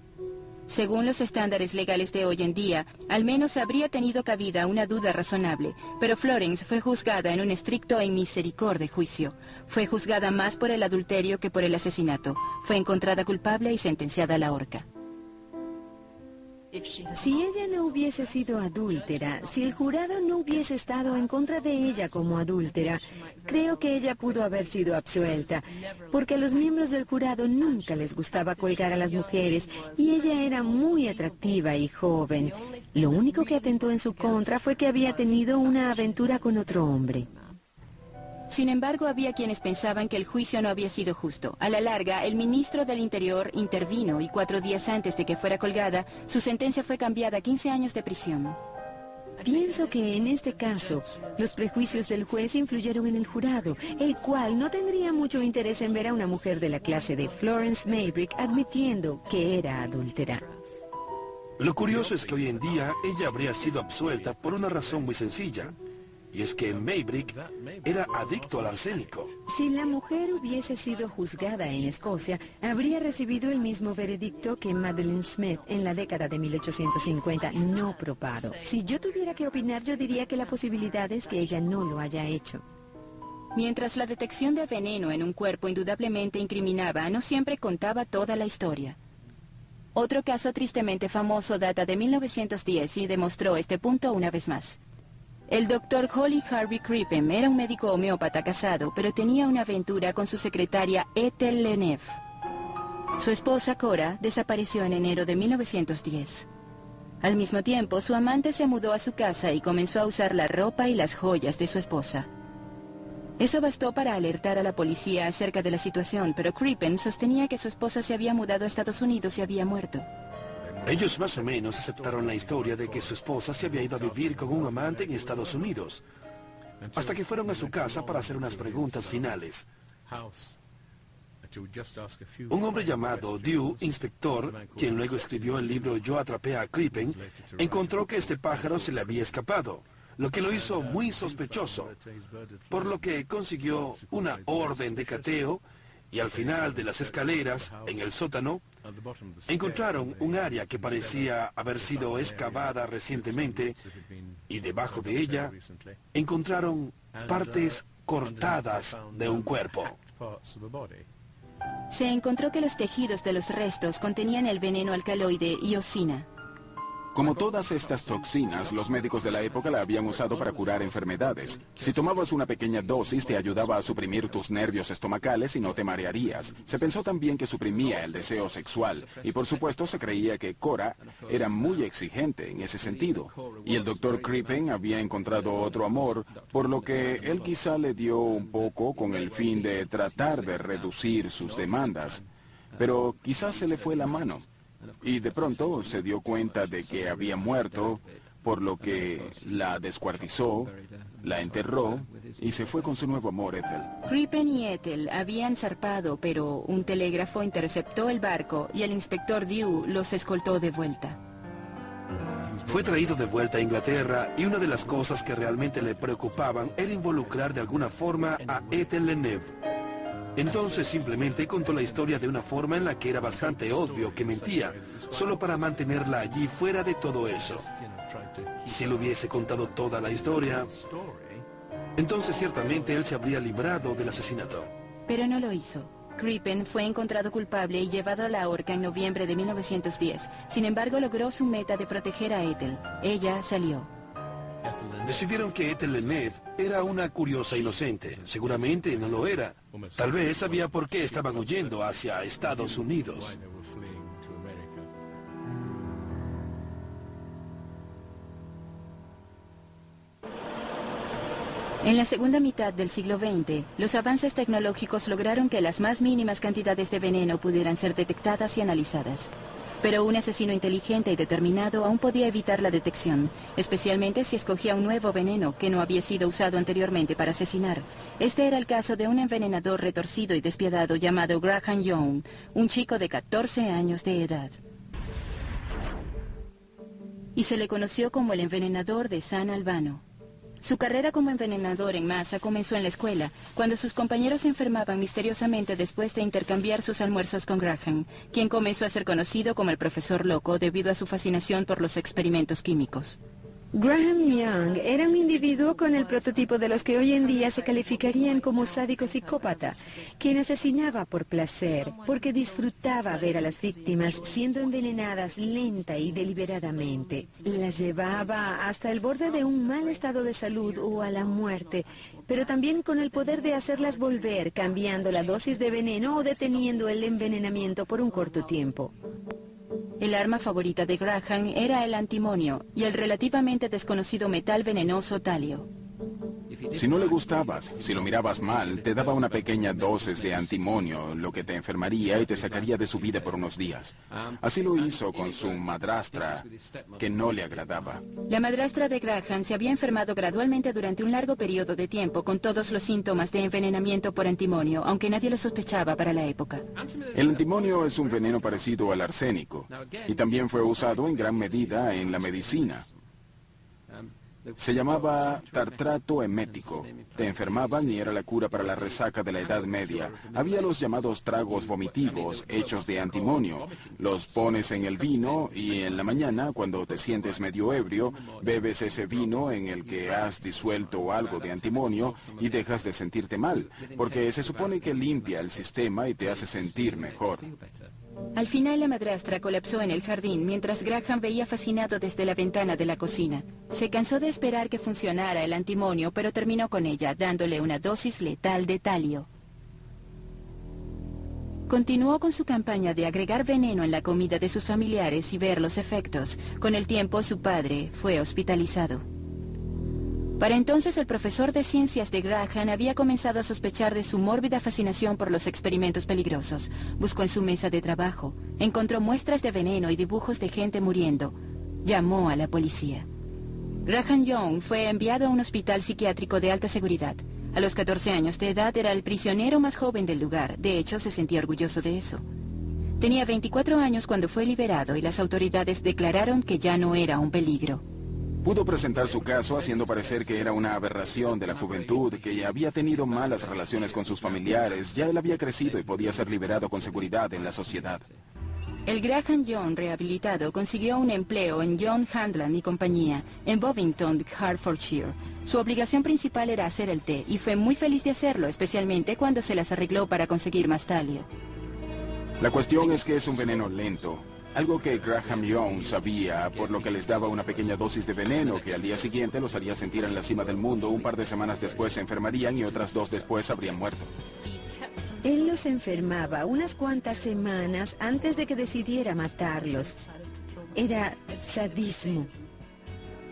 S1: Según los estándares legales de hoy en día, al menos habría tenido cabida una duda razonable, pero Florence fue juzgada en un estricto e misericorde juicio. Fue juzgada más por el adulterio que por el asesinato. Fue encontrada culpable y sentenciada a la horca.
S4: Si ella no hubiese sido adúltera, si el jurado no hubiese estado en contra de ella como adúltera, creo que ella pudo haber sido absuelta, porque a los miembros del jurado nunca les gustaba colgar a las mujeres y ella era muy atractiva y joven. Lo único que atentó en su contra fue que había tenido una aventura con otro hombre.
S1: Sin embargo, había quienes pensaban que el juicio no había sido justo. A la larga, el ministro del Interior intervino y 4 días antes de que fuera colgada, su sentencia fue cambiada a 15 años de prisión.
S4: Pienso que en este caso, los prejuicios del juez influyeron en el jurado, el cual no tendría mucho interés en ver a una mujer de la clase de Florence Maybrick admitiendo que era adúltera.
S6: Lo curioso es que hoy en día ella habría sido absuelta por una razón muy sencilla. Y es que Maybrick era adicto al arsénico.
S4: Si la mujer hubiese sido juzgada en Escocia, habría recibido el mismo veredicto que Madeleine Smith en la década de 1850, no probado. Si yo tuviera que opinar, yo diría que la posibilidad es que ella no lo haya hecho.
S1: Mientras la detección de veneno en un cuerpo indudablemente incriminaba, no siempre contaba toda la historia. Otro caso tristemente famoso data de 1910 y demostró este punto una vez más. El Dr. Holly Harvey Crippen era un médico homeópata casado, pero tenía una aventura con su secretaria Ethel Lennev. Su esposa Cora desapareció en enero de 1910. Al mismo tiempo, su amante se mudó a su casa y comenzó a usar la ropa y las joyas de su esposa. Eso bastó para alertar a la policía acerca de la situación, pero Crippen sostenía que su esposa se había mudado a Estados Unidos y había muerto.
S6: Ellos más o menos aceptaron la historia de que su esposa se había ido a vivir con un amante en Estados Unidos, hasta que fueron a su casa para hacer unas preguntas finales. Un hombre llamado Dew, inspector, quien luego escribió el libro Yo atrapé a Crippen, encontró que este pájaro se le había escapado, lo que lo hizo muy sospechoso, por lo que consiguió una orden de cateo y al final de las escaleras, en el sótano, encontraron un área que parecía haber sido excavada recientemente y debajo de ella encontraron partes cortadas de un cuerpo.
S1: Se encontró que los tejidos de los restos contenían el veneno alcaloide iosina.
S5: Como todas estas toxinas, los médicos de la época la habían usado para curar enfermedades. Si tomabas una pequeña dosis, te ayudaba a suprimir tus nervios estomacales y no te marearías. Se pensó también que suprimía el deseo sexual, y por supuesto se creía que Cora era muy exigente en ese sentido. Y el Dr. Crippen había encontrado otro amor, por lo que él quizá le dio un poco con el fin de tratar de reducir sus demandas. Pero quizás se le fue la mano. Y de pronto se dio cuenta de que había muerto, por lo que la descuartizó, la enterró y se fue con su nuevo amor, Ethel.
S1: Crippen y Ethel habían zarpado, pero un telégrafo interceptó el barco y el inspector Dew los escoltó de vuelta.
S6: Fue traído de vuelta a Inglaterra y una de las cosas que realmente le preocupaban era involucrar de alguna forma a Ethel Lennev. Entonces simplemente contó la historia de una forma en la que era bastante obvio que mentía, solo para mantenerla allí fuera de todo eso. Y si él hubiese contado toda la historia, entonces ciertamente él se habría librado del asesinato.
S1: Pero no lo hizo. Crippen fue encontrado culpable y llevado a la horca en noviembre de 1910. Sin embargo, logró su meta de proteger a Ethel. Ella salió.
S6: Decidieron que Ethel Lennev era una curiosa inocente. Seguramente no lo era. Tal vez sabía por qué estaban huyendo hacia Estados Unidos.
S1: En la segunda mitad del siglo XX, los avances tecnológicos lograron que las más mínimas cantidades de veneno pudieran ser detectadas y analizadas. Pero un asesino inteligente y determinado aún podía evitar la detección, especialmente si escogía un nuevo veneno que no había sido usado anteriormente para asesinar. Este era el caso de un envenenador retorcido y despiadado llamado Graham Young, un chico de 14 años de edad. Y se le conoció como el envenenador de San Albano. Su carrera como envenenador en masa comenzó en la escuela, cuando sus compañeros se enfermaban misteriosamente después de intercambiar sus almuerzos con Graham, quien comenzó a ser conocido como el profesor loco debido a su fascinación por los experimentos químicos.
S4: Graham Young era un individuo con el prototipo de los que hoy en día se calificarían como sádico psicópata, quien asesinaba por placer, porque disfrutaba ver a las víctimas siendo envenenadas lenta y deliberadamente. Las llevaba hasta el borde de un mal estado de salud o a la muerte, pero también con el poder de hacerlas volver, cambiando la dosis de veneno o deteniendo el envenenamiento por un corto tiempo.
S1: El arma favorita de Graham era el antimonio y el relativamente desconocido metal venenoso talio.
S5: Si no le gustabas, si lo mirabas mal, te daba una pequeña dosis de antimonio, lo que te enfermaría y te sacaría de su vida por unos días. Así lo hizo con su madrastra, que no le agradaba.
S1: La madrastra de Graham se había enfermado gradualmente durante un largo periodo de tiempo con todos los síntomas de envenenamiento por antimonio, aunque nadie lo sospechaba para la época.
S5: El antimonio es un veneno parecido al arsénico, y también fue usado en gran medida en la medicina. Se llamaba tartrato emético. Te enfermaban y era la cura para la resaca de la Edad Media. Había los llamados tragos vomitivos, hechos de antimonio. Los pones en el vino y en la mañana, cuando te sientes medio ebrio, bebes ese vino en el que has disuelto algo de antimonio y dejas de sentirte mal, porque se supone que limpia el sistema y te hace sentir mejor.
S1: Al final la madrastra colapsó en el jardín mientras Graham veía fascinado desde la ventana de la cocina. Se cansó de esperar que funcionara el antimonio, pero terminó con ella, dándole una dosis letal de talio. Continuó con su campaña de agregar veneno en la comida de sus familiares y ver los efectos. Con el tiempo, su padre fue hospitalizado. Para entonces, el profesor de ciencias de Graham había comenzado a sospechar de su mórbida fascinación por los experimentos peligrosos. Buscó en su mesa de trabajo, encontró muestras de veneno y dibujos de gente muriendo. Llamó a la policía. Graham Young fue enviado a un hospital psiquiátrico de alta seguridad. A los 14 años de edad era el prisionero más joven del lugar. De hecho, se sentía orgulloso de eso. Tenía 24 años cuando fue liberado y las autoridades declararon que ya no era un peligro.
S5: Pudo presentar su caso haciendo parecer que era una aberración de la juventud, que había tenido malas relaciones con sus familiares, ya él había crecido y podía ser liberado con seguridad en la sociedad.
S1: El Graham Young rehabilitado consiguió un empleo en John Handland y compañía, en Bovington, Hertfordshire. Su obligación principal era hacer el té, y fue muy feliz de hacerlo, especialmente cuando se las arregló para conseguir más talio.
S5: La cuestión es que es un veneno lento. Algo que Graham Young sabía, por lo que les daba una pequeña dosis de veneno que al día siguiente los haría sentir en la cima del mundo. Un par de semanas después se enfermarían y otras 2 después habrían muerto.
S4: Él los enfermaba unas cuantas semanas antes de que decidiera matarlos. Era sadismo.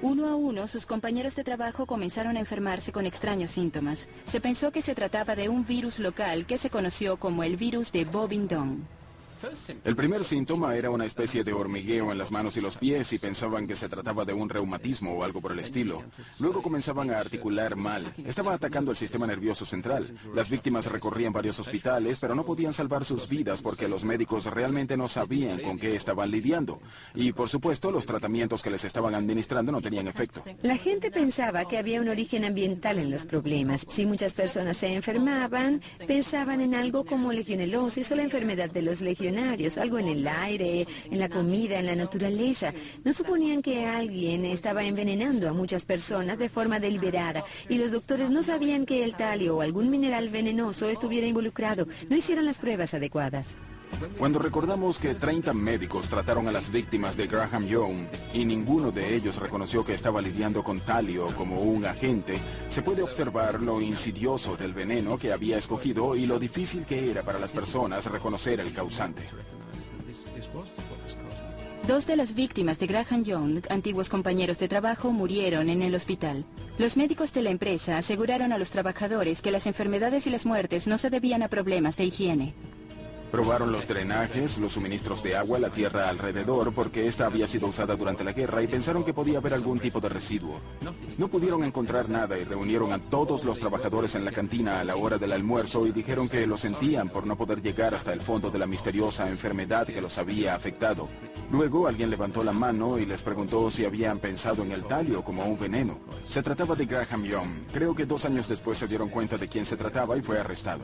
S1: Uno a uno, sus compañeros de trabajo comenzaron a enfermarse con extraños síntomas. Se pensó que se trataba de un virus local que se conoció como el virus de Bovington.
S5: El primer síntoma era una especie de hormigueo en las manos y los pies y pensaban que se trataba de un reumatismo o algo por el estilo. Luego comenzaban a articular mal. Estaba atacando el sistema nervioso central. Las víctimas recorrían varios hospitales, pero no podían salvar sus vidas porque los médicos realmente no sabían con qué estaban lidiando. Y, por supuesto, los tratamientos que les estaban administrando no tenían efecto.
S4: La gente pensaba que había un origen ambiental en los problemas. Si muchas personas se enfermaban, pensaban en algo como legionelosis o la enfermedad de los legionarios, algo en el aire, en la comida, en la naturaleza. No suponían que alguien estaba envenenando a muchas personas de forma deliberada y los doctores no sabían que el talio o algún mineral venenoso estuviera involucrado. No hicieron las pruebas adecuadas.
S5: Cuando recordamos que 30 médicos trataron a las víctimas de Graham Young y ninguno de ellos reconoció que estaba lidiando con talio como un agente, se puede observar lo insidioso del veneno que había escogido y lo difícil que era para las personas reconocer el causante.
S1: 2 de las víctimas de Graham Young, antiguos compañeros de trabajo, murieron en el hospital. Los médicos de la empresa aseguraron a los trabajadores que las enfermedades y las muertes no se debían a problemas de higiene.
S5: Probaron los drenajes, los suministros de agua, la tierra alrededor, porque esta había sido usada durante la guerra y pensaron que podía haber algún tipo de residuo. No pudieron encontrar nada y reunieron a todos los trabajadores en la cantina a la hora del almuerzo y dijeron que lo sentían por no poder llegar hasta el fondo de la misteriosa enfermedad que los había afectado. Luego alguien levantó la mano y les preguntó si habían pensado en el talio como un veneno. Se trataba de Graham Young. Creo que 2 años después se dieron cuenta de quién se trataba y fue arrestado.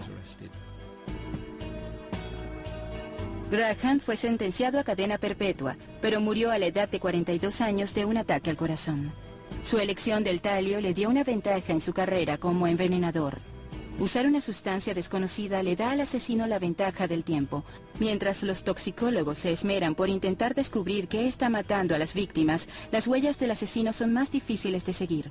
S1: Graham fue sentenciado a cadena perpetua, pero murió a la edad de 42 años de un ataque al corazón. Su elección del talio le dio una ventaja en su carrera como envenenador. Usar una sustancia desconocida le da al asesino la ventaja del tiempo, mientras los toxicólogos se esmeran por intentar descubrir qué está matando a las víctimas. Las huellas del asesino son más difíciles de seguir.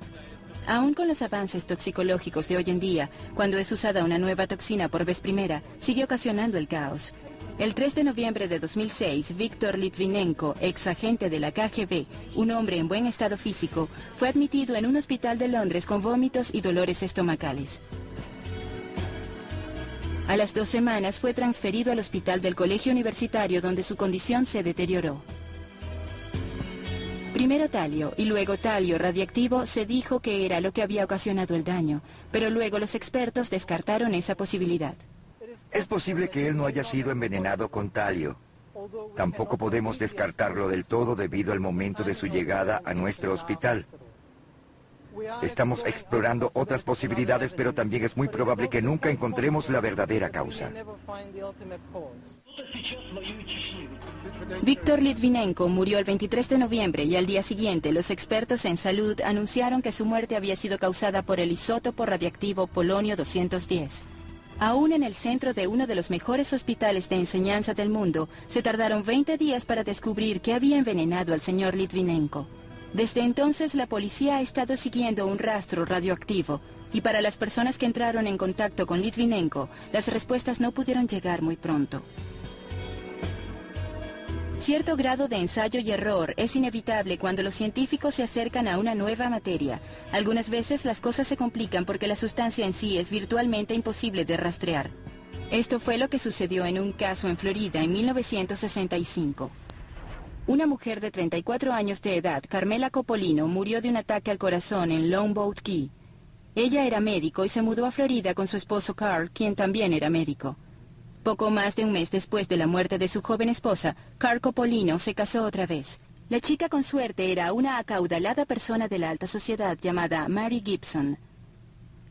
S1: Aún con los avances toxicológicos de hoy en día, cuando es usada una nueva toxina por vez primera, sigue ocasionando el caos. El 3 de noviembre de 2006, Viktor Litvinenko, ex agente de la KGB, un hombre en buen estado físico, fue admitido en un hospital de Londres con vómitos y dolores estomacales. A las 2 semanas fue transferido al hospital del colegio universitario donde su condición se deterioró. Primero talio y luego talio radiactivo se dijo que era lo que había ocasionado el daño, pero luego los expertos descartaron esa posibilidad.
S8: Es posible que él no haya sido envenenado con talio. Tampoco podemos descartarlo del todo debido al momento de su llegada a nuestro hospital. Estamos explorando otras posibilidades, pero también es muy probable que nunca encontremos la verdadera causa.
S1: Viktor Litvinenko murió el 23 de noviembre y al día siguiente los expertos en salud anunciaron que su muerte había sido causada por el isótopo radiactivo polonio-210. Aún en el centro de uno de los mejores hospitales de enseñanza del mundo, se tardaron 20 días para descubrir qué había envenenado al señor Litvinenko. Desde entonces la policía ha estado siguiendo un rastro radioactivo, y para las personas que entraron en contacto con Litvinenko, las respuestas no pudieron llegar muy pronto. Cierto grado de ensayo y error es inevitable cuando los científicos se acercan a una nueva materia. Algunas veces las cosas se complican porque la sustancia en sí es virtualmente imposible de rastrear. Esto fue lo que sucedió en un caso en Florida en 1965. Una mujer de 34 años de edad, Carmela Copolino, murió de un ataque al corazón en Longboat Key. Ella era médico y se mudó a Florida con su esposo Carl, quien también era médico. Poco más de un mes después de la muerte de su joven esposa, Carl Copolino se casó otra vez. La chica con suerte era una acaudalada persona de la alta sociedad llamada Mary Gibson.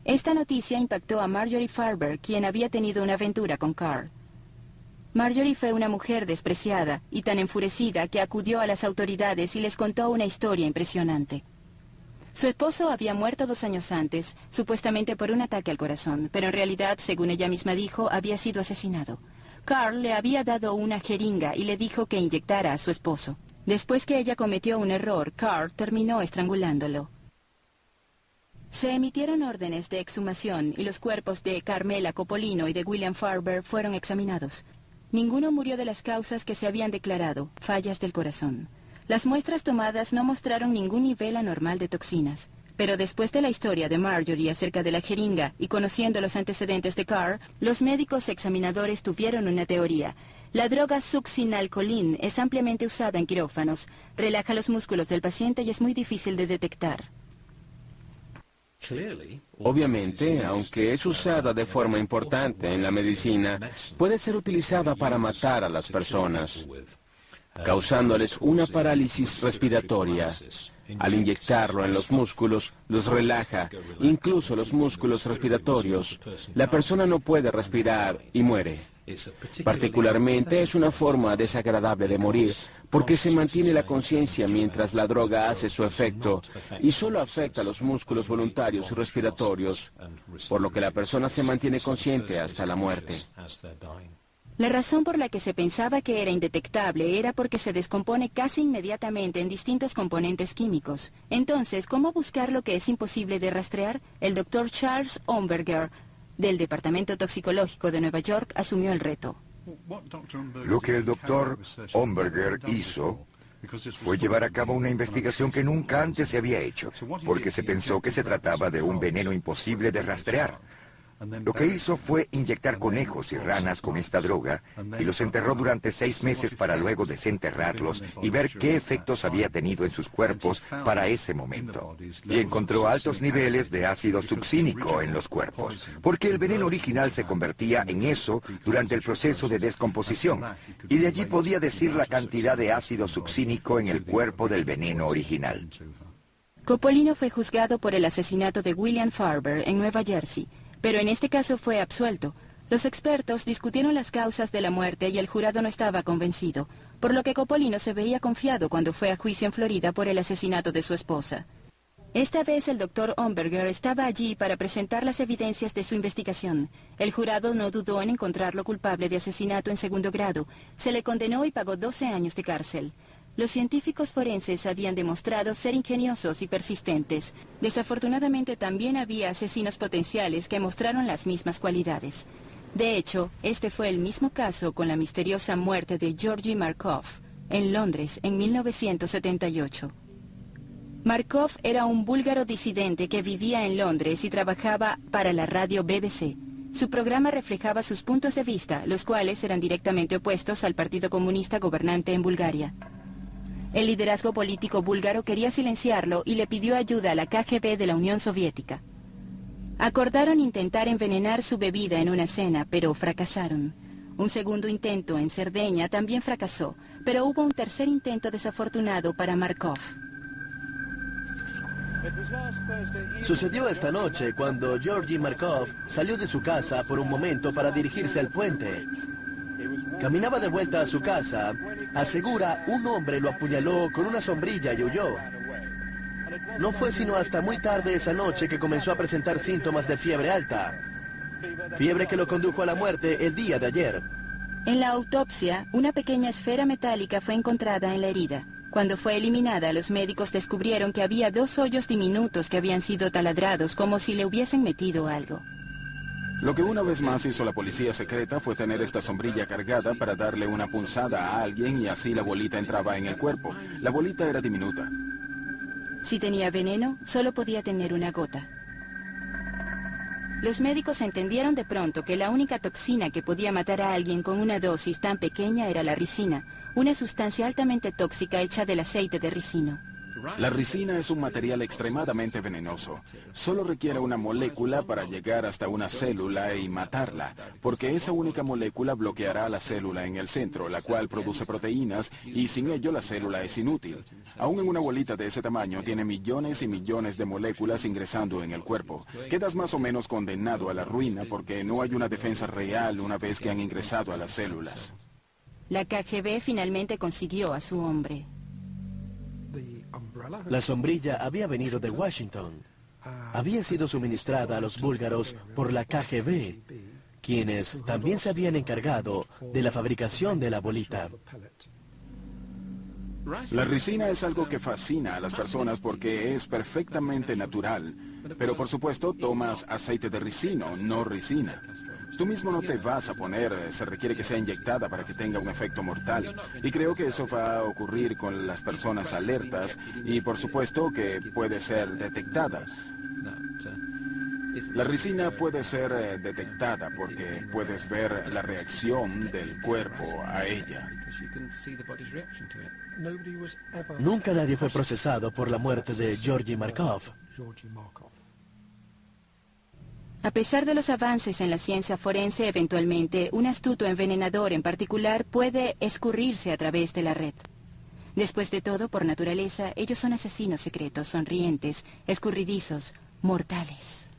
S1: Esta noticia impactó a Marjorie Farber, quien había tenido una aventura con Carl. Marjorie fue una mujer despreciada y tan enfurecida que acudió a las autoridades y les contó una historia impresionante. Su esposo había muerto 2 años antes, supuestamente por un ataque al corazón, pero en realidad, según ella misma dijo, había sido asesinado. Carl le había dado una jeringa y le dijo que inyectara a su esposo. Después que ella cometió un error, Carl terminó estrangulándolo. Se emitieron órdenes de exhumación y los cuerpos de Carmela Copolino y de William Farber fueron examinados. Ninguno murió de las causas que se habían declarado, fallas del corazón. Las muestras tomadas no mostraron ningún nivel anormal de toxinas. Pero después de la historia de Marjorie acerca de la jeringa y conociendo los antecedentes de Carl, los médicos examinadores tuvieron una teoría. La droga succinalcolin es ampliamente usada en quirófanos, relaja los músculos del paciente y es muy difícil de detectar.
S3: Obviamente, aunque es usada de forma importante en la medicina, puede ser utilizada para matar a las personas, causándoles una parálisis respiratoria. Al inyectarlo en los músculos, los relaja, incluso los músculos respiratorios. La persona no puede respirar y muere. Particularmente es una forma desagradable de morir, porque se mantiene la conciencia mientras la droga hace su efecto y solo afecta a los músculos voluntarios y respiratorios, por lo que la persona se mantiene consciente hasta la muerte.
S1: La razón por la que se pensaba que era indetectable era porque se descompone casi inmediatamente en distintos componentes químicos. Entonces, ¿cómo buscar lo que es imposible de rastrear? El Dr. Charles Omberger, del Departamento Toxicológico de Nueva York, asumió el reto.
S8: Lo que el Dr. Omberger hizo fue llevar a cabo una investigación que nunca antes se había hecho, porque se pensó que se trataba de un veneno imposible de rastrear. Lo que hizo fue inyectar conejos y ranas con esta droga y los enterró durante 6 meses para luego desenterrarlos y ver qué efectos había tenido en sus cuerpos para ese momento. Y encontró altos niveles de ácido succínico en los cuerpos, porque el veneno original se convertía en eso durante el proceso de descomposición, y de allí podía decir la cantidad de ácido succínico en el cuerpo del veneno original.
S1: Coppolino fue juzgado por el asesinato de William Farber en Nueva Jersey, pero en este caso fue absuelto. Los expertos discutieron las causas de la muerte y el jurado no estaba convencido, por lo que Coppolino se veía confiado cuando fue a juicio en Florida por el asesinato de su esposa. Esta vez el Dr. Omberger estaba allí para presentar las evidencias de su investigación. El jurado no dudó en encontrarlo culpable de asesinato en segundo grado. Se le condenó y pagó 12 años de cárcel. Los científicos forenses habían demostrado ser ingeniosos y persistentes. Desafortunadamente también había asesinos potenciales que mostraron las mismas cualidades. De hecho, este fue el mismo caso con la misteriosa muerte de Georgy Markov en Londres en 1978. Markov era un búlgaro disidente que vivía en Londres y trabajaba para la radio BBC. Su programa reflejaba sus puntos de vista, los cuales eran directamente opuestos al Partido Comunista gobernante en Bulgaria. El liderazgo político búlgaro quería silenciarlo y le pidió ayuda a la KGB de la Unión Soviética. Acordaron intentar envenenar su bebida en una cena, pero fracasaron. Un segundo intento en Cerdeña también fracasó, pero hubo un tercer intento desafortunado para Markov.
S7: Sucedió esta noche cuando Georgy Markov salió de su casa por un momento para dirigirse al puente. Caminaba de vuelta a su casa. Asegura, un hombre lo apuñaló con una sombrilla y huyó. No fue sino hasta muy tarde esa noche que comenzó a presentar síntomas de fiebre alta. Fiebre que lo condujo a la muerte el día de ayer.
S1: En la autopsia, una pequeña esfera metálica fue encontrada en la herida. Cuando fue eliminada, los médicos descubrieron que había 2 hoyos diminutos que habían sido taladrados como si le hubiesen metido algo.
S5: Lo que una vez más hizo la policía secreta fue tener esta sombrilla cargada para darle una punzada a alguien y así la bolita entraba en el cuerpo. La bolita era diminuta.
S1: Si tenía veneno, solo podía tener una gota. Los médicos entendieron de pronto que la única toxina que podía matar a alguien con una dosis tan pequeña era la ricina, una sustancia altamente tóxica hecha del aceite de ricino.
S5: La ricina es un material extremadamente venenoso. Solo requiere una molécula para llegar hasta una célula y matarla, porque esa única molécula bloqueará la célula en el centro, la cual produce proteínas, y sin ello la célula es inútil. Aún en una bolita de ese tamaño tiene millones y millones de moléculas ingresando en el cuerpo. Quedas más o menos condenado a la ruina porque no hay una defensa real una vez que han ingresado a las células.
S1: La KGB finalmente consiguió a su hombre.
S7: La sombrilla había venido de Washington. Había sido suministrada a los búlgaros por la KGB, quienes también se habían encargado de la fabricación de la bolita.
S5: La ricina es algo que fascina a las personas porque es perfectamente natural. Pero por supuesto tomas aceite de ricino, no ricina. Tú mismo no te vas a poner, se requiere que sea inyectada para que tenga un efecto mortal. Y creo que eso va a ocurrir con las personas alertas y por supuesto que puede ser detectada. La ricina puede ser detectada porque puedes ver la reacción del cuerpo a ella.
S7: Nunca nadie fue procesado por la muerte de Georgy Markov.
S1: A pesar de los avances en la ciencia forense, eventualmente un astuto envenenador en particular puede escurrirse a través de la red. Después de todo, por naturaleza, ellos son asesinos secretos, sonrientes, escurridizos, mortales.